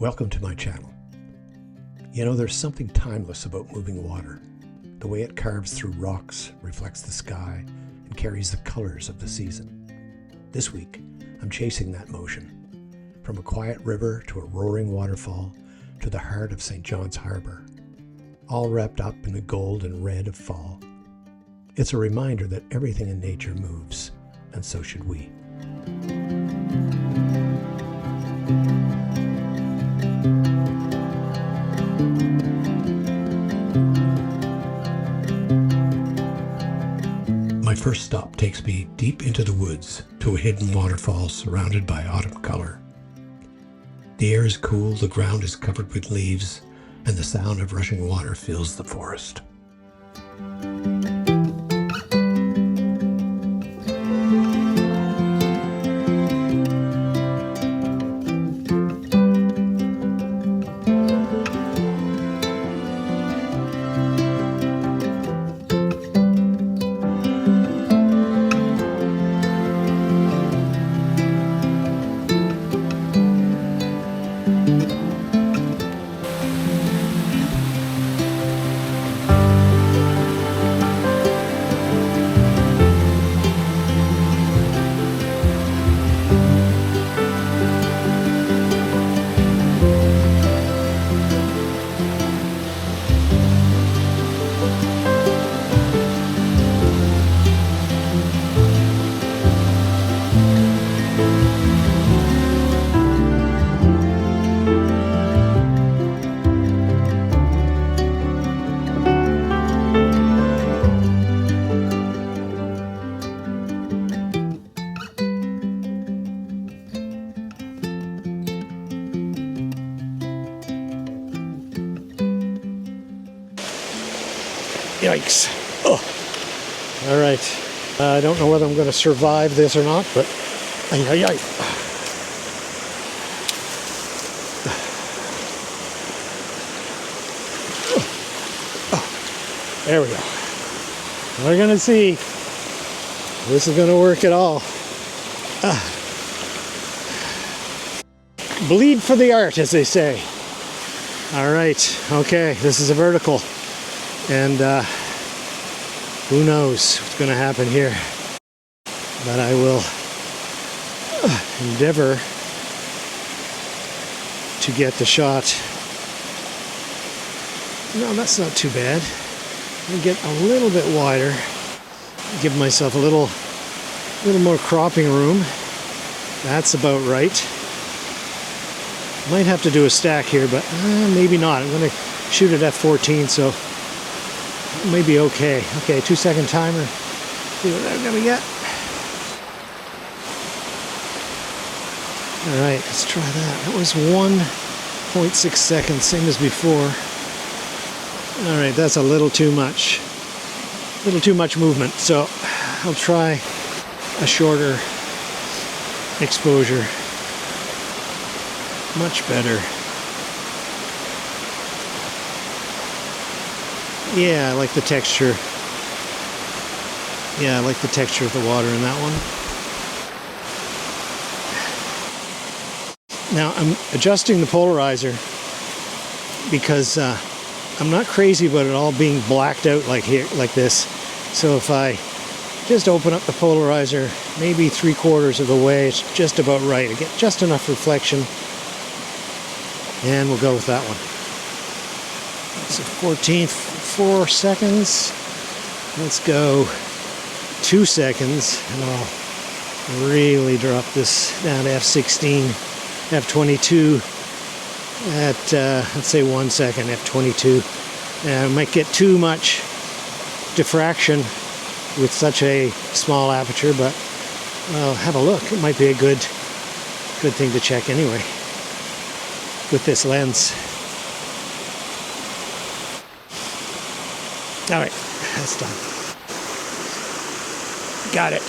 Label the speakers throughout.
Speaker 1: Welcome to my channel. You know, there's something timeless about moving water. The way it carves through rocks, reflects the sky, and carries the colors of the season. This week, I'm chasing that motion. From a quiet river to a roaring waterfall to the heart of St. John's Harbour, all wrapped up in the gold and red of fall. It's a reminder that everything in nature moves, and so should we. My first stop takes me deep into the woods to a hidden waterfall surrounded by autumn color. The air is cool, the ground is covered with leaves, and the sound of rushing water fills the forest. Yikes. Oh. All right. I don't know whether I'm going to survive this or not, but ay. Oh. There we go. We're going to see if this is going to work at all. Bleed for the art, as they say. All right. Okay. This is a vertical. And who knows what's going to happen here, but I will endeavor to get the shot. No, that's not too bad. I'll get a little bit wider, give myself a little more cropping room. That's about right. Might have to do a stack here, but maybe not. I'm going to shoot at f14, so maybe okay. Okay, 2-second timer. See what I'm gonna get. All right, let's try that. That was 1.6 seconds, same as before. All right, that's a little too much. A little too much movement. So I'll try a shorter exposure. Much better. Yeah, I like the texture. Yeah, I like the texture of the water in that one. Now, I'm adjusting the polarizer because I'm not crazy about it all being blacked out like this. So if I just open up the polarizer maybe 3/4 of the way, it's just about right. I get just enough reflection, and we'll go with that one. So 4 seconds. Let's go 2 seconds, and I'll really drop this down to f16, f22 at let's say 1 second, f22. I might get too much diffraction with such a small aperture, but I'll have a look. It might be a good thing to check anyway with this lens. All right, that's done. Got it.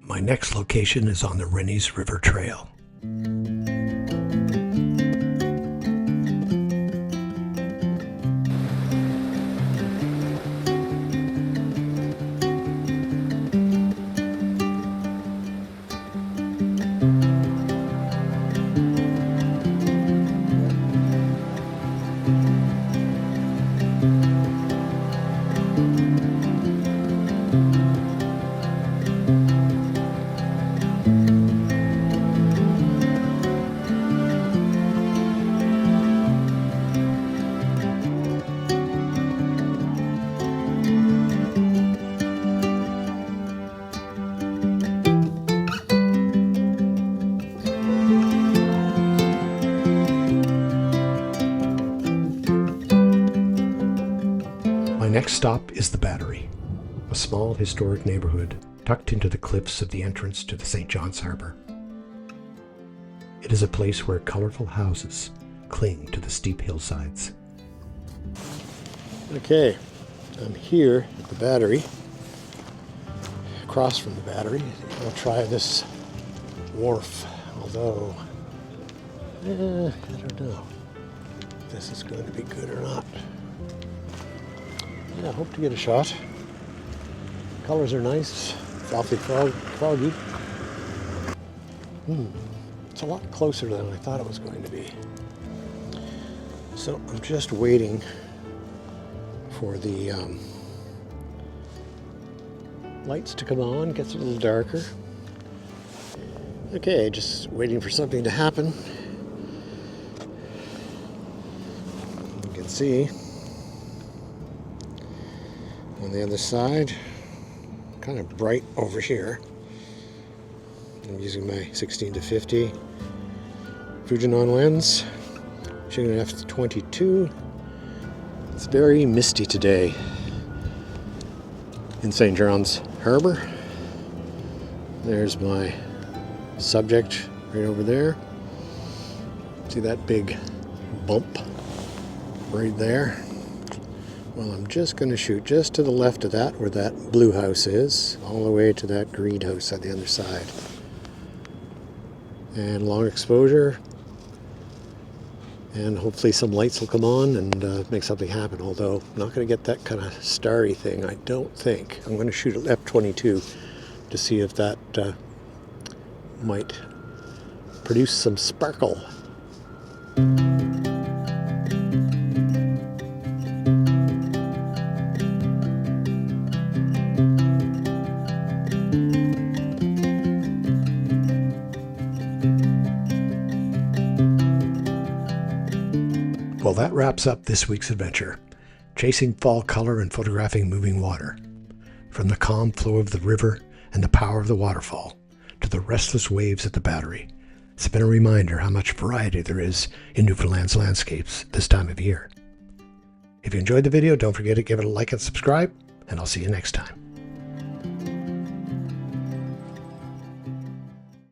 Speaker 1: My next location is on the Rennie's River Trail.
Speaker 2: next stop is the Battery, a small historic neighbourhood tucked into the cliffs of the entrance to the St. John's Harbour. It is a place where colourful houses cling to the steep hillsides.
Speaker 1: Okay, I'm here at the Battery, across from the Battery. I'll try this wharf, although I don't know if this is going to be good or not. Yeah, I hope to get a shot. Colors are nice. It's awfully foggy. It's a lot closer than I thought it was going to be. So I'm just waiting for the lights to come on. Gets a little darker. Okay, just waiting for something to happen. You can see on the other side, kind of bright over here. I'm using my 16-50 Fujifilm lens, shooting an f/22. It's very misty today in St. John's Harbour. There's my subject right over there. See that big bump right there? Well, I'm just going to shoot just to the left of that, where that blue house is, all the way to that green house on the other side. And long exposure, and hopefully some lights will come on and make something happen, although I'm not going to get that kind of starry thing, I don't think. I'm going to shoot at f/22 to see if that might produce some sparkle.
Speaker 2: Well, that wraps up this week's adventure, chasing fall color and photographing moving water. From the calm flow of the river and the power of the waterfall to the restless waves at the Battery, it's been a reminder how much variety there is in Newfoundland's landscapes this time of year. If you enjoyed the video, don't forget to give it a like and subscribe, and I'll see you next time.